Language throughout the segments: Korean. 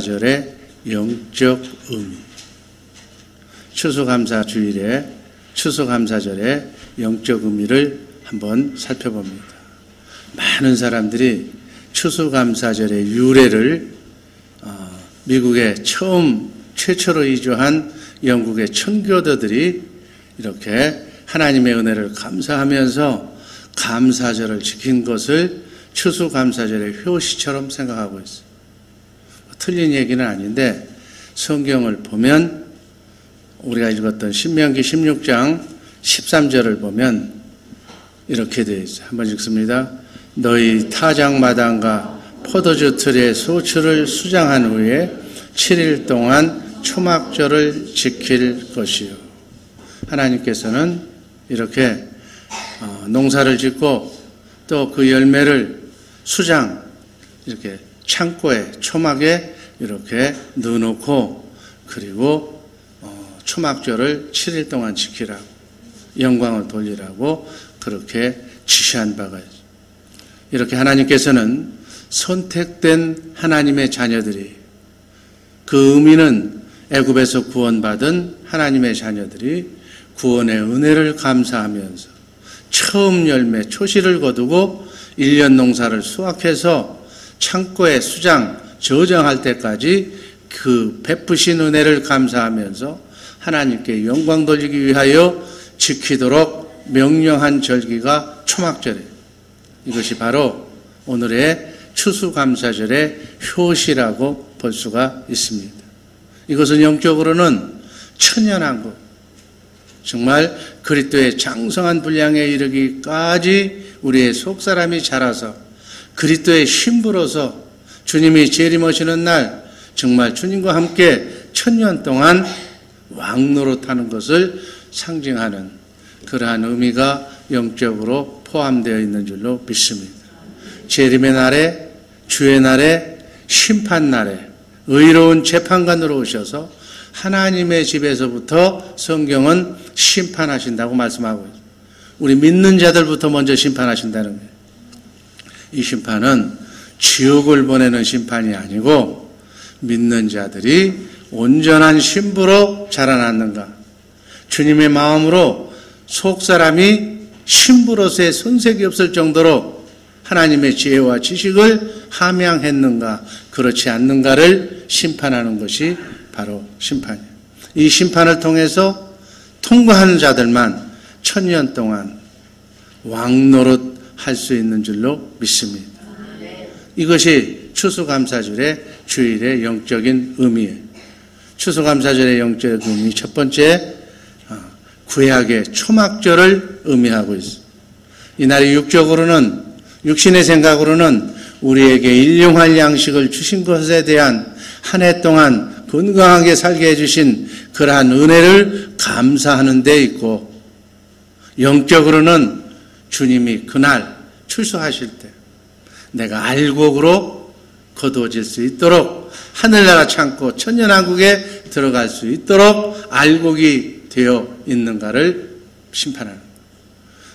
추수감사절의 영적 의미. 추수감사주일에 추수감사절의 영적 의미를 한번 살펴봅니다. 많은 사람들이 추수감사절의 유래를 미국에 최초로 이주한 영국의 천교도들이 이렇게 하나님의 은혜를 감사하면서 감사절을 지킨 것을 추수감사절의 효시처럼 생각하고 있어요. 틀린 얘기는 아닌데 성경을 보면 우리가 읽었던 신명기 16장 13절을 보면 이렇게 되어 있어요. 한번 읽습니다. 너희 타작마당과 포도주 틀에 소출을 수장한 후에 7일 동안 초막절을 지킬 것이요. 하나님께서는 이렇게 농사를 짓고 또 그 열매를 수장, 이렇게 창고에, 초막에 이렇게 넣어놓고 그리고 초막절을 7일 동안 지키라고, 영광을 돌리라고 그렇게 지시한 바가 있어요. 이렇게 하나님께서는 선택된 하나님의 자녀들이, 그 의미는 애굽에서 구원받은 하나님의 자녀들이 구원의 은혜를 감사하면서 처음 열매 초실을 거두고 1년 농사를 수확해서 창고에 수장, 저장할 때까지 그 베푸신 은혜를 감사하면서 하나님께 영광 돌리기 위하여 지키도록 명령한 절기가 초막절이에요. 이것이 바로 오늘의 추수감사절의 효시라고 볼 수가 있습니다. 이것은 영적으로는 천년왕국, 정말 그리스도의 장성한 분량에 이르기까지 우리의 속사람이 자라서 그리스도의 신부로서 주님이 재림하시는 날 정말 주님과 함께 천년 동안 왕노릇하는 것을 상징하는 그러한 의미가 영적으로 포함되어 있는 줄로 믿습니다. 재림의 날에, 주의 날에, 심판 날에 의로운 재판관으로 오셔서 하나님의 집에서부터 성경은 심판하신다고 말씀하고 있습니다. 우리 믿는 자들부터 먼저 심판하신다는 거예요. 이 심판은 지옥을 보내는 심판이 아니고 믿는 자들이 온전한 신부로 자라났는가, 주님의 마음으로 속사람이 신부로서의 손색이 없을 정도로 하나님의 지혜와 지식을 함양했는가, 그렇지 않는가를 심판하는 것이 바로 심판이에요. 이 심판을 통해서 통과하는 자들만 천년 동안 왕노릇 할 수 있는 줄로 믿습니다. 이것이 추수감사절의 주일의 영적인 의미예요. 추수감사절의 영적 의미 첫 번째, 구약의 초막절을 의미하고 있습니다. 이날이 육적으로는, 육신의 생각으로는 우리에게 일용할 양식을 주신 것에 대한 한 해 동안 건강하게 살게 해주신 그러한 은혜를 감사하는 데 있고, 영적으로는 주님이 그날 출소하실 때 내가 알곡으로 거두어질 수 있도록, 하늘나라 창고 천년왕국에 들어갈 수 있도록 알곡이 되어 있는가를 심판하는 거예요.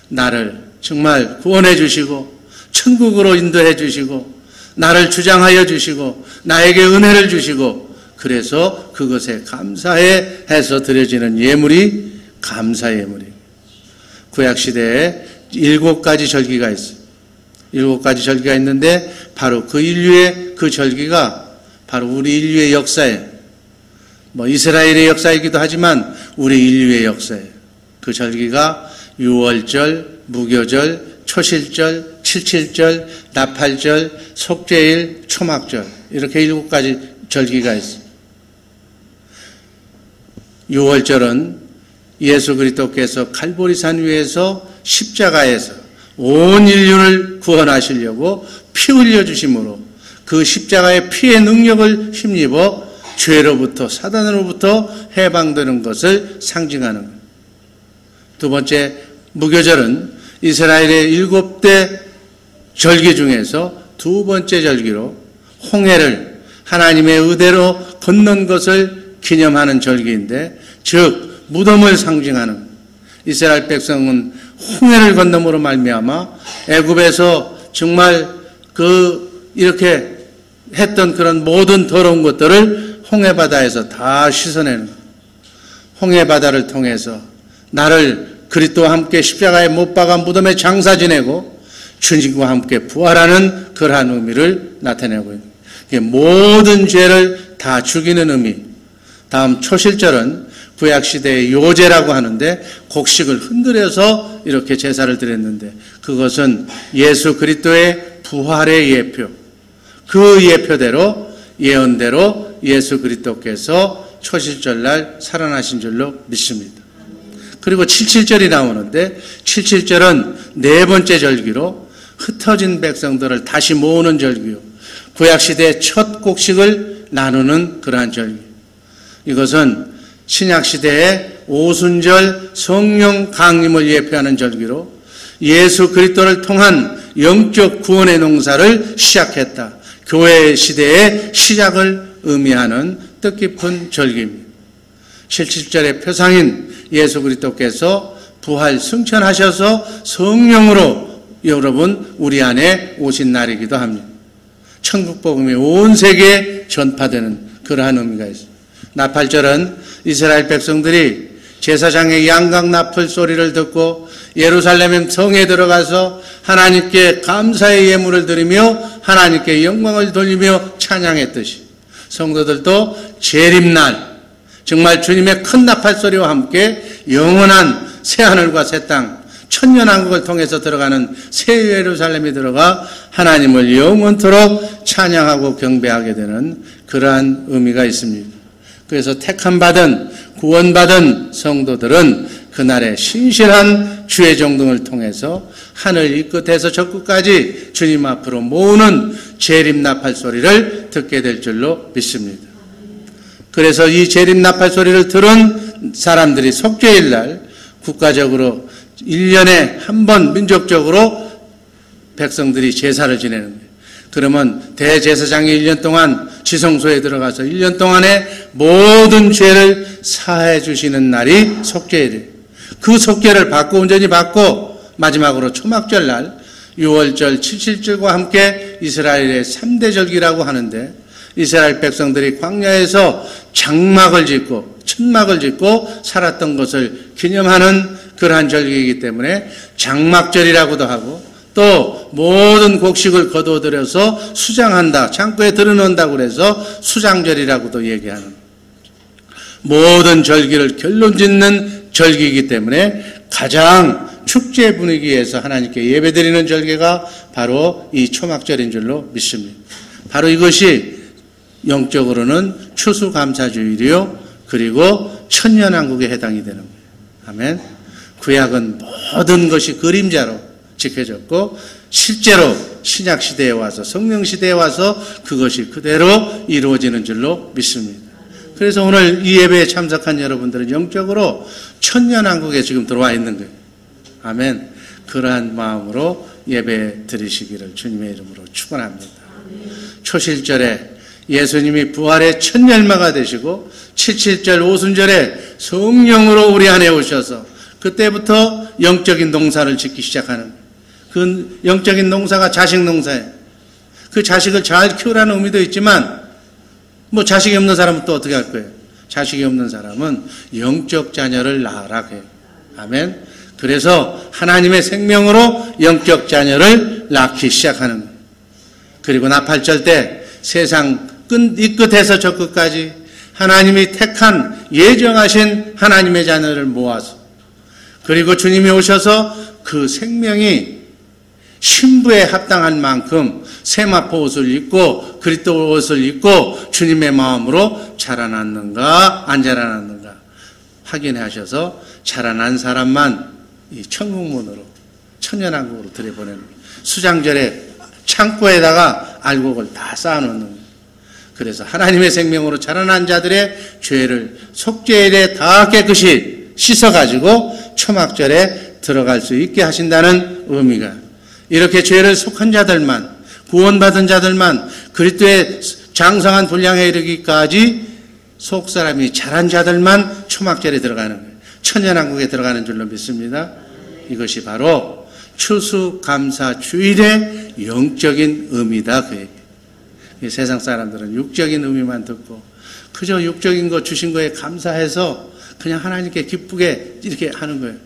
나를 정말 구원해 주시고 천국으로 인도해 주시고 나를 주장하여 주시고 나에게 은혜를 주시고, 그래서 그것에 감사해 해서 드려지는 예물이 감사 예물이에요. 구약시대에 7가지 절기가 있어요. 7가지 절기가 있는데 바로 그 인류의 그 절기가 바로 우리 인류의 역사예요. 이스라엘의 역사이기도 하지만 우리 인류의 역사예요. 그 절기가 유월절, 무교절, 초실절, 칠칠절, 나팔절, 속죄일, 초막절, 이렇게 7가지 절기가 있어요. 유월절은 예수 그리스도께서 칼보리산 위에서 십자가에서 온 인류를 구원하시려고 피 흘려주심으로 그 십자가의 피의 능력을 힘입어 죄로부터, 사단으로부터 해방되는 것을 상징하는 거예요. 두 번째, 무교절은 이스라엘의 7대 절기 중에서 두 번째 절기로 홍해를 하나님의 의대로 건넌 것을 기념하는 절기인데, 즉 무덤을 상징하는, 이스라엘 백성은 홍해를 건너므로 말미암아 애굽에서 정말 이렇게 했던 그런 모든 더러운 것들을 홍해바다에서 다 씻어내는 거예요. 홍해바다를 통해서 나를 그리스도와 함께 십자가에 못 박아 무덤에 장사 지내고 주님과 함께 부활하는 그러한 의미를 나타내고 있는 거예요. 모든 죄를 다 죽이는 의미. 다음 초실절은 구약시대의 요제라고 하는데 곡식을 흔들어서 이렇게 제사를 드렸는데 그것은 예수 그리스도의 부활의 예표. 그 예표대로 예언대로 예수 그리스도께서 초실절날 살아나신 줄로 믿습니다. 그리고 77절이 나오는데 77절은 네 번째 절기로 흩어진 백성들을 다시 모으는 절기요. 구약시대의 첫 곡식을 나누는 그러한 절기. 이것은 신약시대의 오순절 성령 강림을 예표하는 절기로 예수 그리스도를 통한 영적 구원의 농사를 시작했다. 교회 시대의 시작을 의미하는 뜻깊은 절기입니다. 77절의 표상인 예수 그리스도께서 부활 승천하셔서 성령으로 여러분 우리 안에 오신 날이기도 합니다. 천국 복음이 온 세계에 전파되는 그러한 의미가 있습니다. 나팔절은 이스라엘 백성들이 제사장의 양각 나팔 소리를 듣고 예루살렘 성에 들어가서 하나님께 감사의 예물을 드리며 하나님께 영광을 돌리며 찬양했듯이 성도들도 재림날 정말 주님의 큰 나팔 소리와 함께 영원한 새하늘과 새 땅 천년왕국을 통해서 들어가는 새 예루살렘이 들어가 하나님을 영원토록 찬양하고 경배하게 되는 그러한 의미가 있습니다. 그래서 택함받은 구원받은 성도들은 그날의 신실한 주의 정등을 통해서 하늘 이 끝에서 저 끝까지 주님 앞으로 모으는 재림 나팔 소리를 듣게 될 줄로 믿습니다. 그래서 이 재림 나팔 소리를 들은 사람들이 속죄일 날 국가적으로 1년에 한 번 민족적으로 백성들이 제사를 지내는 거예요. 그러면 대제사장이 1년 동안 지성소에 들어가서 1년 동안에 모든 죄를 사해 주시는 날이 속죄일이에요. 그 속죄를 받고 온전히 받고 마지막으로 초막절 날 6월절 77절과 함께 이스라엘의 3대 절기라고 하는데 이스라엘 백성들이 광야에서 장막을 짓고 천막을 짓고 살았던 것을 기념하는 그러한 절기이기 때문에 장막절이라고도 하고 또 모든 곡식을 거두어들여서 수장한다, 창고에 들여놓는다고 그래서 수장절이라고도 얘기하는 모든 절기를 결론짓는 절기이기 때문에 가장 축제 분위기에서 하나님께 예배드리는 절기가 바로 이 초막절인 줄로 믿습니다. 바로 이것이 영적으로는 추수감사주일이요 그리고 천년왕국에 해당이 되는 거예요. 아멘. 구약은 모든 것이 그림자로 지켜졌고 실제로 신약시대에 와서 성령시대에 와서 그것이 그대로 이루어지는 줄로 믿습니다. 그래서 오늘 이 예배에 참석한 여러분들은 영적으로 천년왕국에 지금 들어와 있는 거예요. 아멘. 그러한 마음으로 예배 드리시기를 주님의 이름으로 축원합니다. 초실절에 예수님이 부활의 첫 열마가 되시고 77절 오순절에 성령으로 우리 안에 오셔서 그때부터 영적인 농사를 짓기 시작하는 거예요. 그 영적인 농사가 자식 농사예요. 그 자식을 잘 키우라는 의미도 있지만 뭐 자식이 없는 사람은 또 어떻게 할 거예요? 자식이 없는 사람은 영적 자녀를 낳으라 해요. 아멘. 그래서 하나님의 생명으로 영적 자녀를 낳기 시작하는 거예요. 그리고 나팔절 때 세상 이 끝에서 저 끝까지 하나님이 택한 예정하신 하나님의 자녀를 모아서 그리고 주님이 오셔서 그 생명이 신부에 합당한 만큼 세마포 옷을 입고 그리스도 옷을 입고 주님의 마음으로 자라났는가 안 자라났는가 확인하셔서 자라난 사람만 이 천국문으로 천년왕국으로 들여보내는 거예요. 수장절에 창고에다가 알곡을 다 쌓아놓는 거예요. 그래서 하나님의 생명으로 자라난 자들의 죄를 속죄일에 다 깨끗이 씻어가지고 초막절에 들어갈 수 있게 하신다는 의미가 이렇게 죄를 속한 자들만 구원받은 자들만 그리스도의 장성한 분량에 이르기까지 속사람이 자란 자들만 초막절에 들어가는 거예요. 천년왕국에 들어가는 줄로 믿습니다. 이것이 바로 추수감사주일의 영적인 의미다 그 얘기예요. 이 세상 사람들은 육적인 의미만 듣고 그저 육적인 거 주신 거에 감사해서 그냥 하나님께 기쁘게 이렇게 하는 거예요.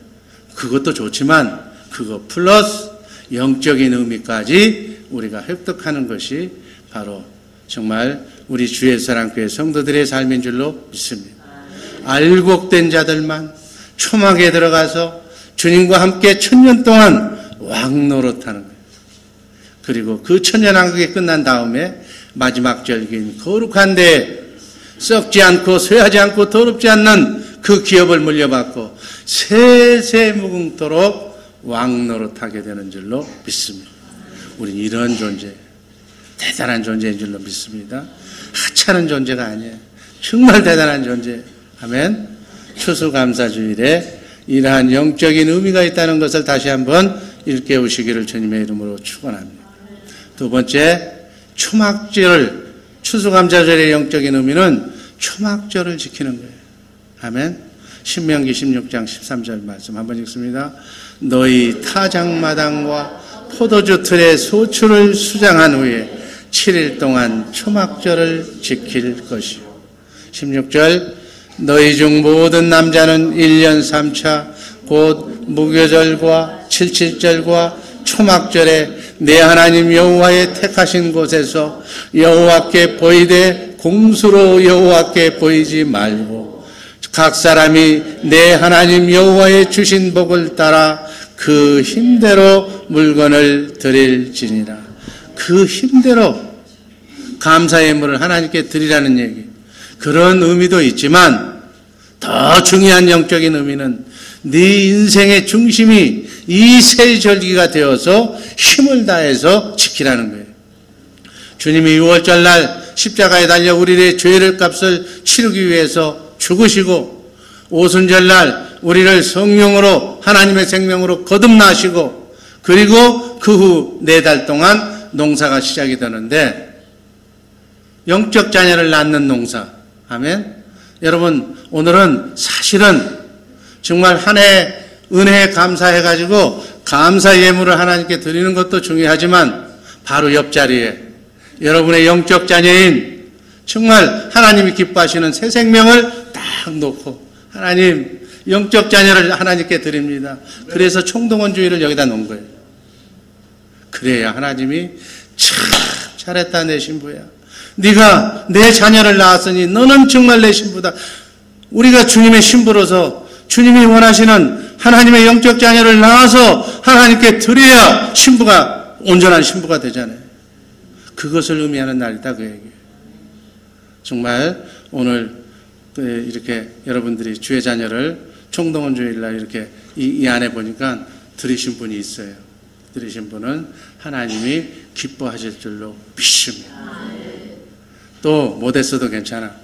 그것도 좋지만 그거 플러스 영적인 의미까지 우리가 획득하는 것이 바로 정말 우리 주의 사랑교회 성도들의 삶인 줄로 믿습니다. 알곡된 자들만 초막에 들어가서 주님과 함께 1000년 동안 왕노릇하는 거예요. 그리고 그 천년왕국이 끝난 다음에 마지막 절기인 거룩한 데에 썩지 않고 쇠하지 않고 더럽지 않는 그 기업을 물려받고 세세무궁토록 왕노릇하게 되는 줄로 믿습니다. 우리는 이런 존재, 대단한 존재인 줄로 믿습니다. 하찮은 존재가 아니에요. 정말 대단한 존재. 아멘. 추수감사주일에 이러한 영적인 의미가 있다는 것을 다시 한번 일깨우시기를 주님의 이름으로 축원합니다. 두 번째, 초막절을, 추수감사절의 영적인 의미는 초막절을 지키는 거예요. 아멘. 신명기 16장 13절 말씀 한번 읽습니다. 너희 타작마당과 포도주 틀에 소출을 수장한 후에 7일 동안 초막절을 지킬 것이요. 16절 너희 중 모든 남자는 1년 3차 곧 무교절과 칠칠절과 초막절에 내 하나님 여호와의 택하신 곳에서 여호와께 보이되 공수로 여호와께 보이지 말고 각 사람이 내 하나님 여호와의 주신 복을 따라 그 힘대로 물건을 드릴지니라. 그 힘대로 감사의 예물을 하나님께 드리라는 얘기. 그런 의미도 있지만 더 중요한 영적인 의미는 네 인생의 중심이 이 세 절기가 되어서 힘을 다해서 지키라는 거예요. 주님이 6월절 날 십자가에 달려 우리의 죄를 값을 치르기 위해서 죽으시고 오순절 날 우리를 성령으로 하나님의 생명으로 거듭나시고 그리고 그 후 4달 동안 농사가 시작이 되는데 영적 자녀를 낳는 농사. 아멘. 여러분 오늘은 사실은 정말 한 해 은혜에 감사해가지고 감사 예물을 하나님께 드리는 것도 중요하지만 바로 옆자리에 여러분의 영적 자녀인 정말 하나님이 기뻐하시는 새 생명을 딱 놓고 하나님 영적 자녀를 하나님께 드립니다. 그래서 총동원주의를 여기다 놓은 거예요. 그래야 하나님이 참 잘했다 내 신부야. 네가 내 자녀를 낳았으니 너는 정말 내 신부다. 우리가 주님의 신부로서 주님이 원하시는 하나님의 영적 자녀를 낳아서 하나님께 드려야 신부가 온전한 신부가 되잖아요. 그것을 의미하는 날이다 그 얘기예요. 정말 오늘 이렇게 여러분들이 주의 자녀를 총동원 주일날 이렇게 이 안에 보니까 들으신 분이 있어요. 들으신 분은 하나님이 기뻐하실 줄로 믿습니다. 또 못했어도 괜찮아.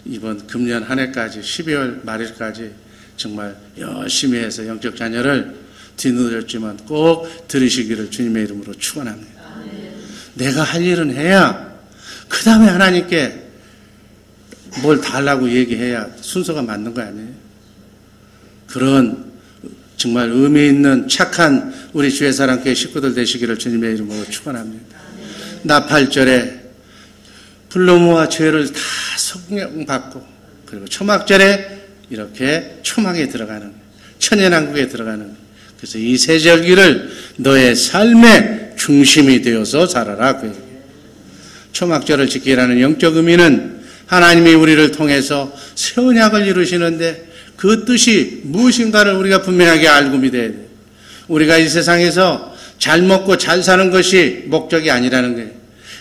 이번 금년 한 해까지 12월 말일까지 정말 열심히 해서 영적 자녀를 뒤늦었지만 꼭 들으시기를 주님의 이름으로 축원합니다. 내가 할 일은 해야 그 다음에 하나님께 뭘 달라고 얘기해야 순서가 맞는 거 아니에요? 그런 정말 의미 있는 착한 우리 주의 사랑교회 식구들 되시기를 주님의 이름으로 축원합니다. 나팔절에 불로무와 죄를 다 속량받고 그리고 초막절에 이렇게 초막에 들어가는 천연왕국에 들어가는 그래서 이 세 절기를 너의 삶의 중심이 되어서 살아라 그 얘기예요. 초막절을 지키라는 영적 의미는 하나님이 우리를 통해서 새 언약을 이루시는데 그 뜻이 무엇인가를 우리가 분명하게 알고 믿어야 돼요. 우리가 이 세상에서 잘 먹고 잘 사는 것이 목적이 아니라는 거예요.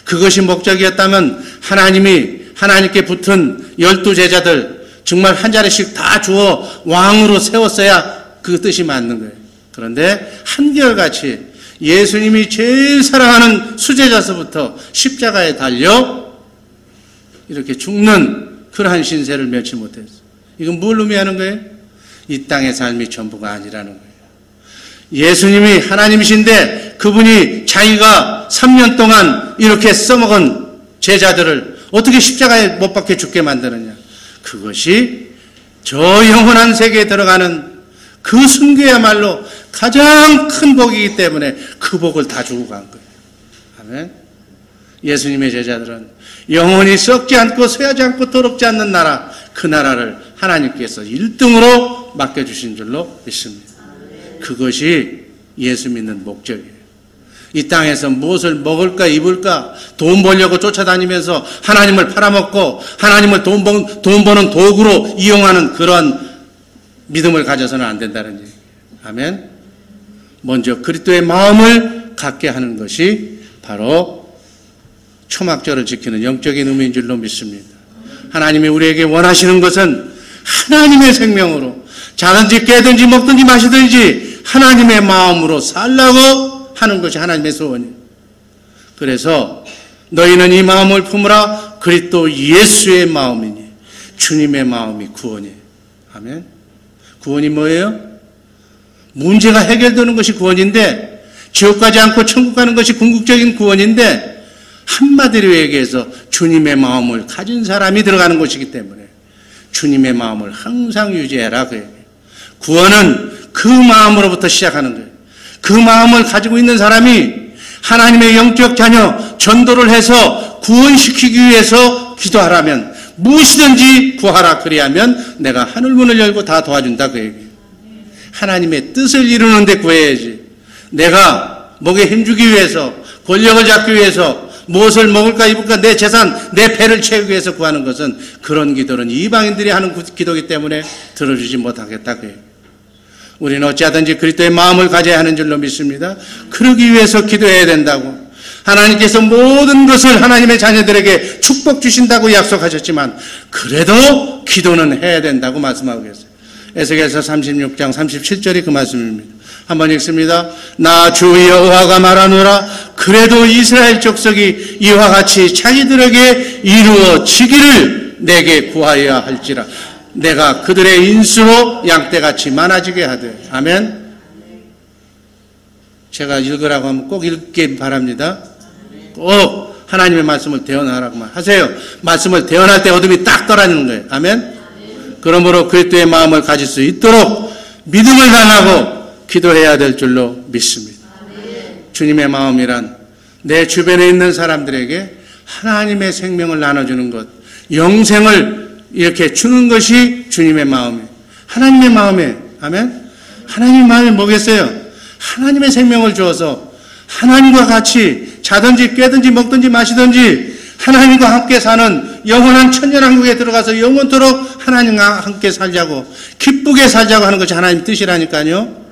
그것이 목적이었다면 하나님이 하나님께 붙은 12제자들 정말 한 자리씩 다 주어 왕으로 세웠어야 그 뜻이 맞는 거예요. 그런데 한결같이 예수님이 제일 사랑하는 수제자서부터 십자가에 달려 이렇게 죽는 그러한 신세를 면치 못했어요. 이건 뭘 의미하는 거예요? 이 땅의 삶이 전부가 아니라는 거예요. 예수님이 하나님이신데 그분이 자기가 3년 동안 이렇게 써먹은 제자들을 어떻게 십자가에 못 박혀 죽게 만드느냐. 그것이 저 영원한 세계에 들어가는 그 순교야말로 가장 큰 복이기 때문에 그 복을 다 주고 간 거예요. 아멘. 예수님의 제자들은 영원히 썩지 않고 쇠하지 않고 더럽지 않는 나라, 그 나라를 하나님께서 1등으로 맡겨주신 줄로 믿습니다. 그것이 예수 믿는 목적이에요. 이 땅에서 무엇을 먹을까 입을까 돈 벌려고 쫓아다니면서 하나님을 팔아먹고 하나님을 돈 버는 도구로 이용하는 그런 믿음을 가져서는 안 된다는 얘기예요. 아멘. 먼저 그리스도의 마음을 갖게 하는 것이 바로 초막절을 지키는 영적인 의미인 줄로 믿습니다. 하나님이 우리에게 원하시는 것은 하나님의 생명으로 자든지 깨든지 먹든지 마시든지 하나님의 마음으로 살라고 하는 것이 하나님의 소원이에요. 그래서 너희는 이 마음을 품으라. 그리스도 예수의 마음이니 주님의 마음이 구원이에요. 아멘. 구원이 뭐예요? 문제가 해결되는 것이 구원인데, 지옥 가지 않고 천국 가는 것이 궁극적인 구원인데, 한마디로 얘기해서 주님의 마음을 가진 사람이 들어가는 것이기 때문에 주님의 마음을 항상 유지해라 그 얘기예요. 구원은 그 마음으로부터 시작하는 거예요. 그 마음을 가지고 있는 사람이 하나님의 영적 자녀 전도를 해서 구원시키기 위해서 기도하라면 무엇이든지 구하라 그리하면 내가 하늘문을 열고 다 도와준다 그 얘기예요. 하나님의 뜻을 이루는 데 구해야지. 내가 목에 힘주기 위해서, 권력을 잡기 위해서, 무엇을 먹을까 입을까 내 재산, 내 배를 채우기 위해서 구하는 것은 그런 기도는 이방인들이 하는 기도이기 때문에 들어주지 못하겠다 그 얘기예요. 우리는 어찌하든지 그리스도의 마음을 가져야 하는 줄로 믿습니다. 그러기 위해서 기도해야 된다고. 하나님께서 모든 것을 하나님의 자녀들에게 축복 주신다고 약속하셨지만 그래도 기도는 해야 된다고 말씀하고 계세요. 에스겔서 36장 37절이 그 말씀입니다. 한번 읽습니다. 나 주 여호와가 말하노라. 그래도 이스라엘 족속이 이와 같이 자기들에게 이루어지기를 내게 구하여야 할지라. 내가 그들의 인수로 양떼같이 많아지게 하되. 아멘. 제가 읽으라고 하면 꼭 읽길 바랍니다. 꼭 하나님의 말씀을 대언하라고만 하세요. 말씀을 대언할 때 어둠이 딱 떨어지는 거예요. 아멘. 그러므로 그리스도의 마음을 가질 수 있도록 믿음을 달라고 기도해야 될 줄로 믿습니다. 주님의 마음이란 내 주변에 있는 사람들에게 하나님의 생명을 나눠주는 것, 영생을 이렇게 주는 것이 주님의 마음이에요. 하나님의 마음에, 아멘? 하나님의 마음이 뭐겠어요? 하나님의 생명을 주어서 하나님과 같이 자든지 깨든지 먹든지 마시든지 하나님과 함께 사는 영원한 천년왕국에 들어가서 영원토록 하나님과 함께 살자고, 기쁘게 살자고 하는 것이 하나님 뜻이라니까요.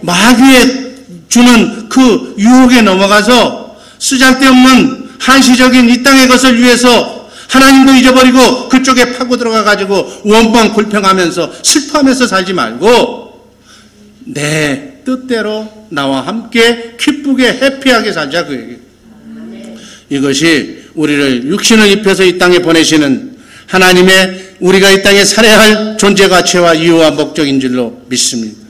마귀에 주는 그 유혹에 넘어가서 쓰잘데없는 한시적인 이 땅의 것을 위해서 하나님도 잊어버리고 그쪽에 파고 들어가가지고 원방 불평하면서 슬퍼하면서 살지 말고 내 뜻대로 나와 함께 기쁘게 해피하게 살자 그 얘기예요. 이것이 우리를 육신을 입혀서 이 땅에 보내시는 하나님의 우리가 이 땅에 살아야 할 존재 가치와 이유와 목적인 줄로 믿습니다.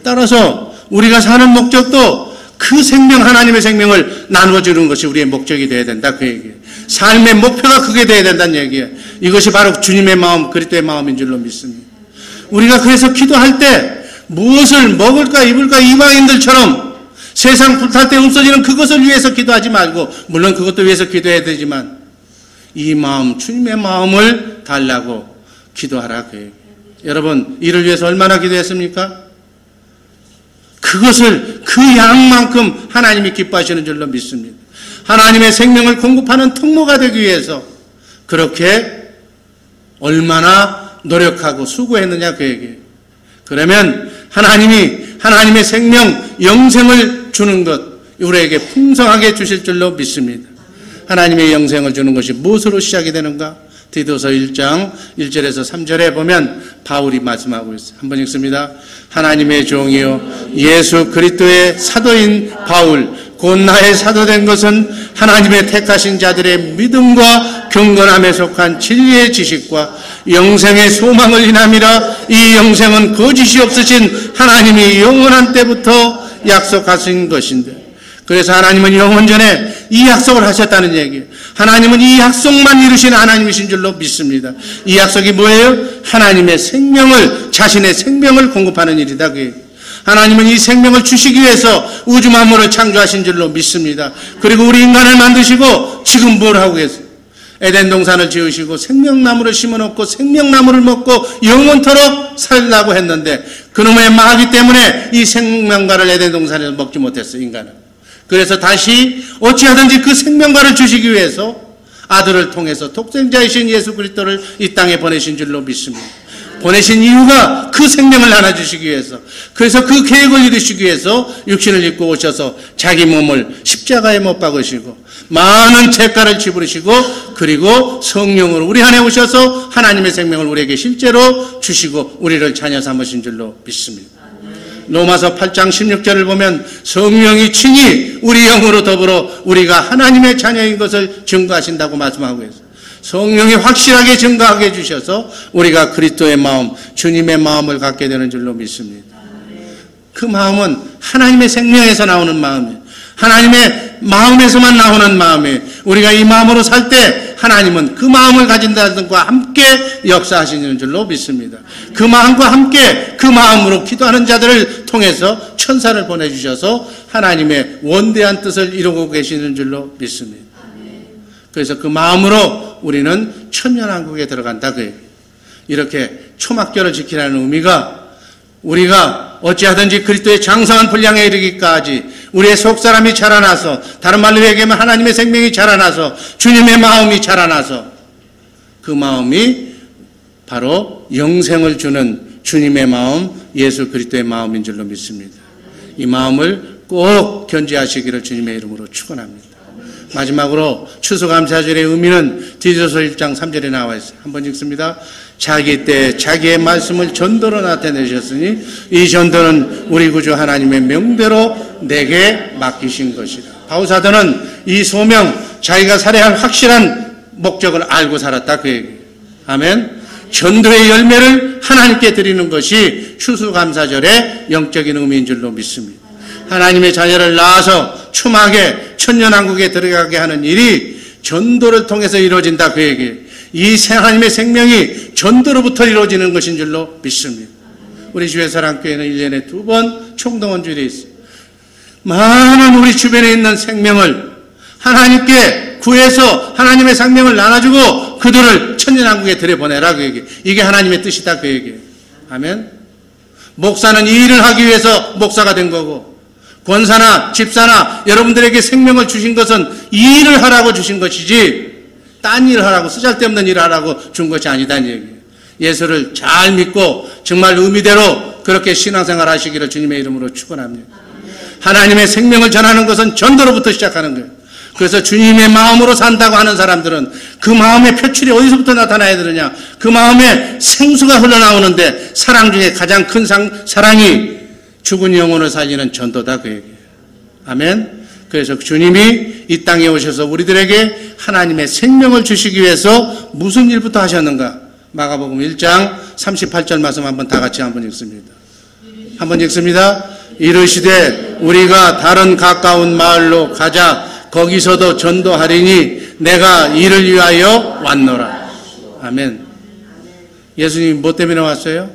따라서 우리가 사는 목적도 그 생명, 하나님의 생명을 나누어주는 것이 우리의 목적이 되어야 된다 그 얘기예요. 삶의 목표가 그게 되어야 된다는 얘기예요. 이것이 바로 주님의 마음, 그리스도의 마음인 줄로 믿습니다. 우리가 그래서 기도할 때 무엇을 먹을까 입을까 이방인들처럼 세상 불탈 때 없어지는 그것을 위해서 기도하지 말고, 물론 그것도 위해서 기도해야 되지만 이 마음, 주님의 마음을 달라고 기도하라 그 얘기예요. 여러분, 이를 위해서 얼마나 기도했습니까? 그것을 그 양만큼 하나님이 기뻐하시는 줄로 믿습니다. 하나님의 생명을 공급하는 통로가 되기 위해서 그렇게 얼마나 노력하고 수고했느냐 그 얘기예요. 그러면 하나님이 하나님의 생명, 영생을 주는 것 우리에게 풍성하게 주실 줄로 믿습니다. 하나님의 영생을 주는 것이 무엇으로 시작이 되는가? 디도서 1장 1절에서 3절에 보면 바울이 말씀하고 있어요. 한번 읽습니다. 하나님의 종이요 예수 그리스도의 사도인 바울 곧 나의 사도된 것은 하나님의 택하신 자들의 믿음과 경건함에 속한 진리의 지식과 영생의 소망을 인함이라. 이 영생은 거짓이 없으신 하나님이 영원한 때부터 약속하신 것인데, 그래서 하나님은 영원전에 이 약속을 하셨다는 얘기예요. 하나님은 이 약속만 이루신 하나님이신 줄로 믿습니다. 이 약속이 뭐예요? 하나님의 생명을, 자신의 생명을 공급하는 일이다. 하나님은 이 생명을 주시기 위해서 우주 만물을 창조하신 줄로 믿습니다. 그리고 우리 인간을 만드시고 지금 뭘 하고 계세요? 에덴 동산을 지으시고 생명나무를 심어놓고 생명나무를 먹고 영원토록 살라고 했는데 그놈의 마귀 때문에 이 생명과를 에덴 동산에서 먹지 못했어요, 인간은. 그래서 다시 어찌하든지 그 생명과를 주시기 위해서 아들을 통해서 독생자이신 예수 그리스도를 이 땅에 보내신 줄로 믿습니다. 보내신 이유가 그 생명을 나눠주시기 위해서, 그래서 그 계획을 이루시기 위해서 육신을 입고 오셔서 자기 몸을 십자가에 못 박으시고 많은 대가를 지불으시고 그리고 성령으로 우리 안에 오셔서 하나님의 생명을 우리에게 실제로 주시고 우리를 자녀 삼으신 줄로 믿습니다. 로마서 8장 16절을 보면 성령이 친히 우리 영으로 더불어 우리가 하나님의 자녀인 것을 증거하신다고 말씀하고 있어요. 성령이 확실하게 증거하게 해주셔서 우리가 그리스도의 마음, 주님의 마음을 갖게 되는 줄로 믿습니다. 그 마음은 하나님의 생명에서 나오는 마음이에요. 하나님의 마음에서만 나오는 마음이에요. 우리가 이 마음으로 살 때 하나님은 그 마음을 가진 자들과 함께 역사하시는 줄로 믿습니다. 그 마음과 함께 그 마음으로 기도하는 자들을 통해서 천사를 보내주셔서 하나님의 원대한 뜻을 이루고 계시는 줄로 믿습니다. 그래서 그 마음으로 우리는 천년왕국에 들어간다. 이렇게 초막절을 지키라는 의미가 우리가 어찌하든지 그리스도의 장성한 분량에 이르기까지 우리의 속사람이 자라나서, 다른 말로 얘기하면 하나님의 생명이 자라나서 주님의 마음이 자라나서 그 마음이 바로 영생을 주는 주님의 마음, 예수 그리스도의 마음인 줄로 믿습니다. 이 마음을 꼭 견지하시기를 주님의 이름으로 축원합니다. 마지막으로 추수감사절의 의미는 디도서 1장 3절에 나와 있어요. 한번 읽습니다. 자기 때 자기의 말씀을 전도로 나타내셨으니 이 전도는 우리 구주 하나님의 명대로 내게 맡기신 것이다. 바울사도는 이 소명, 자기가 살아야 할 확실한 목적을 알고 살았다, 그 얘기예요. 아멘. 전도의 열매를 하나님께 드리는 것이 추수감사절의 영적인 의미인 줄로 믿습니다. 하나님의 자녀를 낳아서 초막에 천년왕국에 들어가게 하는 일이 전도를 통해서 이루어진다, 그 얘기예요. 이 하나님의 생명이 전도로부터 이루어지는 것인 줄로 믿습니다. 우리 주의 사랑교회는 1년에 2번 총동원주일이 있어요. 많은 우리 주변에 있는 생명을 하나님께 구해서 하나님의 생명을 나눠주고 그들을 천년왕국에 들여보내라, 그 얘기예요. 이게 하나님의 뜻이다, 그 얘기예요. 아멘. 목사는 이 일을 하기 위해서 목사가 된 거고, 권사나 집사나 여러분들에게 생명을 주신 것은 이 일을 하라고 주신 것이지 딴 일을 하라고, 쓰잘데없는 일을 하라고 준 것이 아니다는 얘기예요. 예수를 잘 믿고 정말 의미대로 그렇게 신앙생활 하시기를 주님의 이름으로 축원합니다. 하나님의 생명을 전하는 것은 전도로부터 시작하는 거예요. 그래서 주님의 마음으로 산다고 하는 사람들은 그 마음의 표출이 어디서부터 나타나야 되느냐? 그 마음에 생수가 흘러나오는데 사랑 중에 가장 큰 사랑이 죽은 영혼을 살리는 전도다, 그 얘기예요. 아멘. 그래서 주님이 이 땅에 오셔서 우리들에게 하나님의 생명을 주시기 위해서 무슨 일부터 하셨는가? 마가복음 1장 38절 말씀 한번 다 같이 한번 읽습니다. 한번 읽습니다. 이르시되 우리가 다른 가까운 마을로 가자. 거기서도 전도하리니 내가 이를 위하여 왔노라. 아멘. 예수님이 뭐 때문에 왔어요?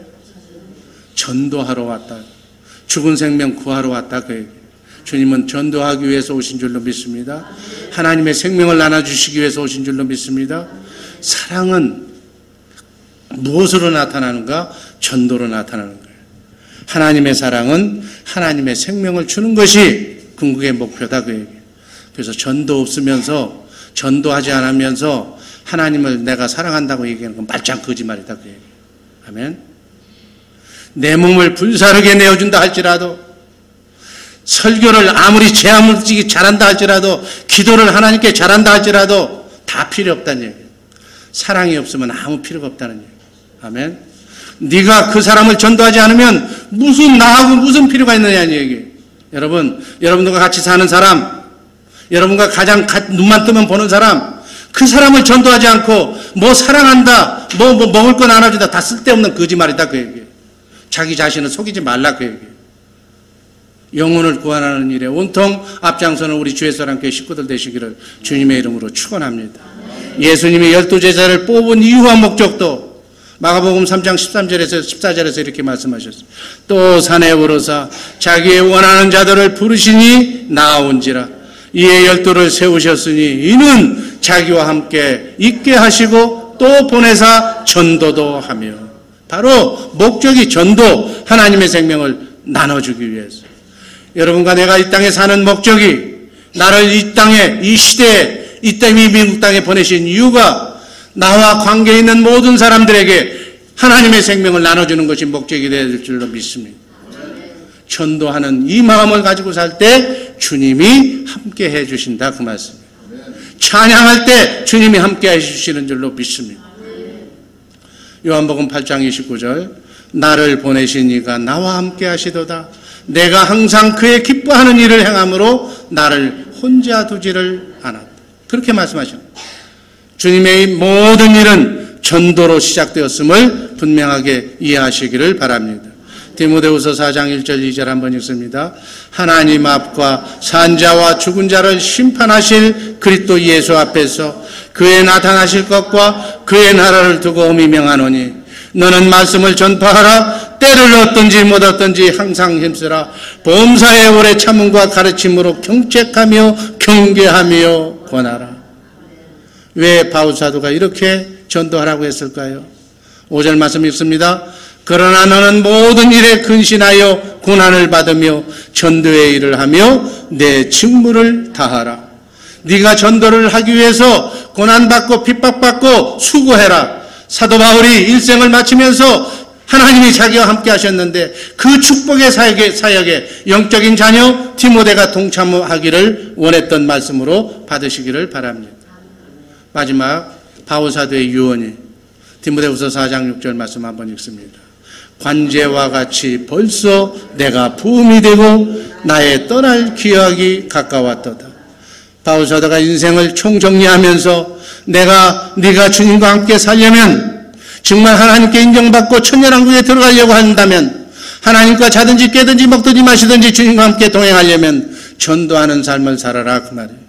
전도하러 왔다. 죽은 생명 구하러 왔다, 그 얘기. 주님은 전도하기 위해서 오신 줄로 믿습니다. 하나님의 생명을 나눠주시기 위해서 오신 줄로 믿습니다. 사랑은 무엇으로 나타나는가? 전도로 나타나는 거예요. 하나님의 사랑은 하나님의 생명을 주는 것이 궁극의 목표다, 그 얘기. 그래서 전도 없으면서, 전도하지 않으면서 하나님을 내가 사랑한다고 얘기하는 건 말짱 거짓말이다, 그 얘기. 아멘. 내 몸을 불사르게 내어준다 할지라도, 설교를 아무리 제아무지게 잘한다 할지라도, 기도를 하나님께 잘한다 할지라도 다 필요 없다는 얘기예요. 사랑이 없으면 아무 필요가 없다는 얘기예요. 아멘. 네가 그 사람을 전도하지 않으면 나하고 무슨 필요가 있느냐는 얘기예요. 여러분들과 같이 사는 사람, 여러분과 가장 눈만 뜨면 보는 사람, 그 사람을 전도하지 않고 뭐 사랑한다, 뭐 먹을 거 나눠준다, 다 쓸데없는 거짓말이다, 그 얘기예요. 자기 자신을 속이지 말라, 그 얘기예요. 영혼을 구원하는 일에 온통 앞장서는 우리 주의 사랑교회 식구들 되시기를 주님의 이름으로 축원합니다. 예수님이 12제자를 뽑은 이유와 목적도 마가복음 3장 13절에서 14절에서 이렇게 말씀하셨어요. 또 산에 오르사 자기의 원하는 자들을 부르시니 나아온지라. 이에 12를 세우셨으니 이는 자기와 함께 있게 하시고 또 보내사 전도도 하며. 바로 목적이 전도, 하나님의 생명을 나눠주기 위해서. 여러분과 내가 이 땅에 사는 목적이, 나를 이 땅에, 이 시대에, 이 미국 땅에 보내신 이유가 나와 관계 있는 모든 사람들에게 하나님의 생명을 나눠주는 것이 목적이 될 줄로 믿습니다. 전도하는 이 마음을 가지고 살 때 주님이 함께 해주신다, 그 말씀입니다. 찬양할 때 주님이 함께 해주시는 줄로 믿습니다. 요한복음 8장 29절, 나를 보내신 이가 나와 함께 하시도다. 내가 항상 그의 기뻐하는 일을 행함으로 나를 혼자 두지를 않았다. 그렇게 말씀하십니다. 주님의 모든 일은 전도로 시작되었음을 분명하게 이해하시기를 바랍니다. 디모데후서 4장 1절 2절 한번 읽습니다. 하나님 앞과 산자와 죽은 자를 심판하실 그리스도 예수 앞에서 그의 나타나실 것과 그의 나라를 두고 엄히 명하노니 너는 말씀을 전파하라. 때를 얻든지 못 얻든지 항상 힘쓰라. 범사의 오래 참음과 가르침으로 경책하며 경계하며 권하라. 왜 바울 사도가 이렇게 전도하라고 했을까요? 5절 말씀 읽습니다. 그러나 너는 모든 일에 근신하여 고난을 받으며 전도의 일을 하며 내 직무를 다하라. 네가 전도를 하기 위해서 고난받고 핍박받고 수고해라. 사도 바울이 일생을 마치면서 하나님이 자기와 함께 하셨는데 그 축복의 사역에 영적인 자녀 디모데가 동참하기를 원했던 말씀으로 받으시기를 바랍니다. 마지막 바울 사도의 유언이 디모데후서 4장 6절 말씀 한번 읽습니다. 관제와 같이 벌써 내가 부음이 되고 나의 떠날 기약이 가까웠도다. 바울 사도가 인생을 총정리하면서 네가 주님과 함께 살려면, 정말 하나님께 인정받고 천년왕국에 들어가려고 한다면, 하나님과 자든지 깨든지 먹든지 마시든지 주님과 함께 동행하려면 전도하는 삶을 살아라, 그 말이에요.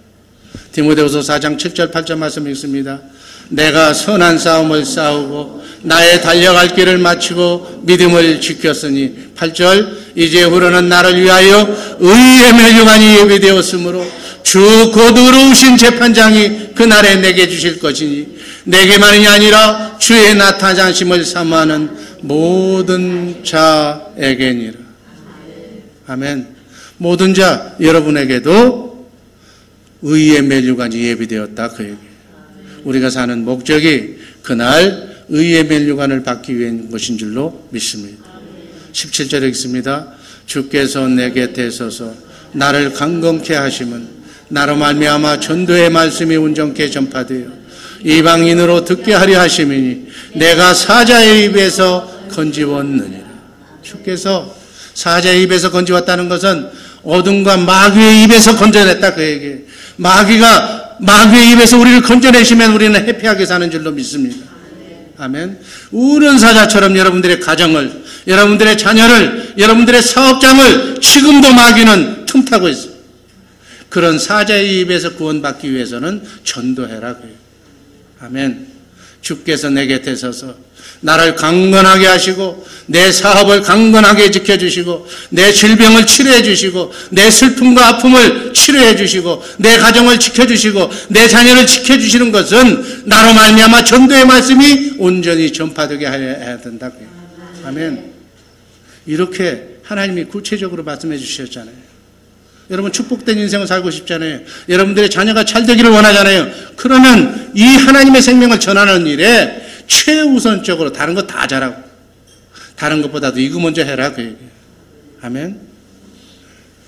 디모데후서 4장 7절 8절 말씀 읽습니다. 내가 선한 싸움을 싸우고 나의 달려갈 길을 마치고 믿음을 지켰으니 8절 이제 후로는 나를 위하여 의의 멸류관이 예비되었으므로 주 곧 의로우신 재판장이 그날에 내게 주실 것이니 내게만이 아니라 주의 나타나심을 사모하는 모든 자에게니라. 아멘. 모든 자 여러분에게도 의의 멸류관이 예비되었다, 그 얘기. 우리가 사는 목적이 그날 의의 멸류관을 받기 위한 것인 줄로 믿습니다. 17절에 있습니다. 주께서 내 곁에 서서 나를 강건케 하심은 나로 말미암아 전도의 말씀이 온전케 전파되어 이방인으로 듣게 하려 하심이니 내가 사자의 입에서 건지웠느니라. 주께서 사자의 입에서 건지웠다는 것은 어둠과 마귀의 입에서 건져냈다, 그 얘기예요. 마귀의 입에서 우리를 건져내시면 우리는 해피하게 사는 줄로 믿습니다. 아멘. 우는 사자처럼 여러분들의 가정을, 여러분들의 자녀를, 여러분들의 사업장을 지금도 마귀는 틈타고 있어요. 그런 사자의 입에서 구원받기 위해서는 전도해라, 그래요. 아멘. 주께서 내 곁에 서서 나를 강건하게 하시고 내 사업을 강건하게 지켜주시고 내 질병을 치료해 주시고 내 슬픔과 아픔을 치료해 주시고 내 가정을 지켜주시고 내 자녀를 지켜주시는 것은 나로 말미암아 전도의 말씀이 온전히 전파되게 해야 된다. 아멘. 이렇게 하나님이 구체적으로 말씀해 주셨잖아요. 여러분 축복된 인생을 살고 싶잖아요. 여러분들의 자녀가 잘 되기를 원하잖아요. 그러면 이 하나님의 생명을 전하는 일에 최우선적으로 다른 거 다 잘하고 다른 것보다도 이거 먼저 해라, 그 얘기예요. 아멘.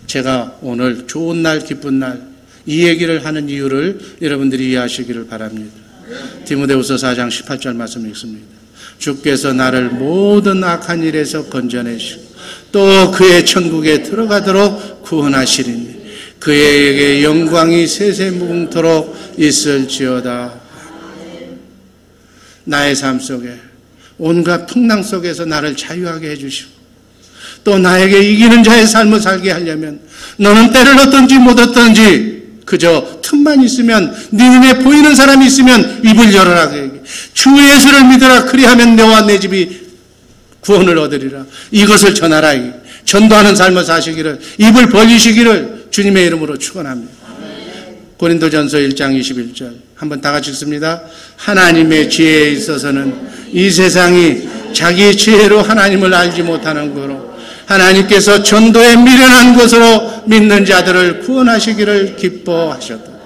제가 오늘 좋은 날 기쁜 날 이 얘기를 하는 이유를 여러분들이 이해하시기를 바랍니다. 디모데후서 4장 18절 말씀 읽습니다. 주께서 나를 모든 악한 일에서 건져내시고 또 그의 천국에 들어가도록 구원하시리니 그에게 영광이 세세무궁토록 있을지어다. 나의 삶 속에 온갖 풍랑 속에서 나를 자유하게 해주시고 또 나에게 이기는 자의 삶을 살게 하려면 너는 때를 얻든지 못 얻든지 그저 틈만 조금만 있으면, 네 눈에 보이는 사람이 있으면 입을 열어라. 주 예수를 믿어라. 그리하면 너와 내 집이 구원을 얻으리라. 이것을 전하라. 전도하는 삶을 사시기를, 입을 벌리시기를 주님의 이름으로 축원합니다. 고린도전서 1장 21절 한번 다 같이 읽습니다. 하나님의 지혜에 있어서는 이 세상이 자기 지혜로 하나님을 알지 못하는 거로 하나님께서 전도에 미련한 것으로 믿는 자들을 구원하시기를 기뻐하셨다.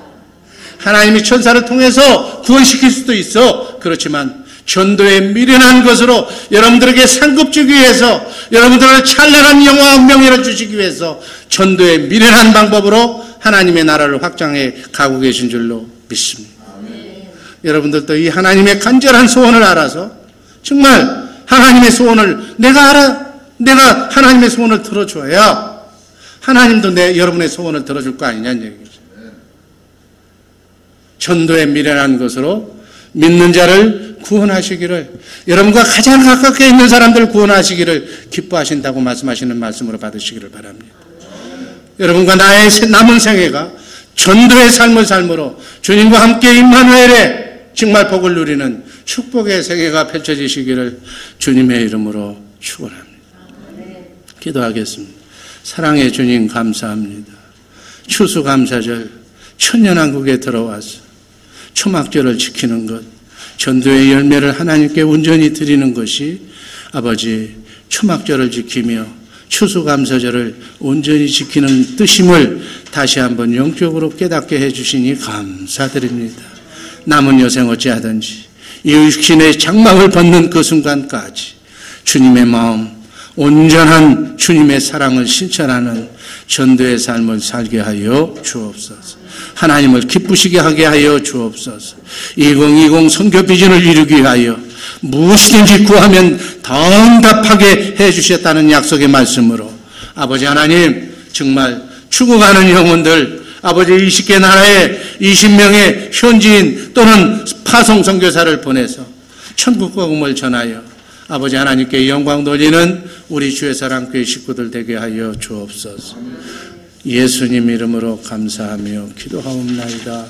하나님이 천사를 통해서 구원시킬 수도 있어. 그렇지만 전도에 미련한 것으로 여러분들에게 상급 주기 위해서, 여러분들을 찬란한 영화와 명예를 주시기 위해서 전도에 미련한 방법으로 하나님의 나라를 확장해 가고 계신 줄로 믿습니다. 여러분들도 이 하나님의 간절한 소원을 알아서 정말 하나님의 소원을 내가 하나님의 소원을 들어줘야 하나님도 여러분의 소원을 들어줄 거 아니냐는 얘기죠. 전도에 미련한 것으로 믿는 자를 구원하시기를, 여러분과 가장 가깝게 있는 사람들을 구원하시기를 기뻐하신다고 말씀하시는 말씀으로 받으시기를 바랍니다. 여러분과 나의 남은 생애가 전도의 삶을 삶으로 주님과 함께 임마누엘의 정말 복을 누리는 축복의 생애가 펼쳐지시기를 주님의 이름으로 축원합니다. 기도하겠습니다. 사랑의 주님 감사합니다. 추수감사절 천년왕국에 들어와서 초막절을 지키는 것, 전도의 열매를 하나님께 온전히 드리는 것이 아버지 초막절을 지키며 추수감사절을 온전히 지키는 뜻임을 다시 한번 영적으로 깨닫게 해주시니 감사드립니다. 남은 여생 어찌하든지 이 육신의 장막을 벗는 그 순간까지 주님의 마음, 온전한 주님의 사랑을 실천하는 전도의 삶을 살게 하여 주옵소서. 하나님을 기쁘시게 하게 하여 주옵소서. 2020 선교 비전을 이루기 위하여 무엇이든지 구하면 더 응답하게 해주셨다는 약속의 말씀으로 아버지 하나님, 정말 죽어가는 영혼들, 아버지 20개 나라에 20명의 현지인 또는 파송 선교사를 보내서 천국 복음을 전하여 아버지 하나님께 영광 돌리는 우리 주의 사랑교회 식구들 되게 하여 주옵소서. 예수님 이름으로 감사하며 기도하옵나이다.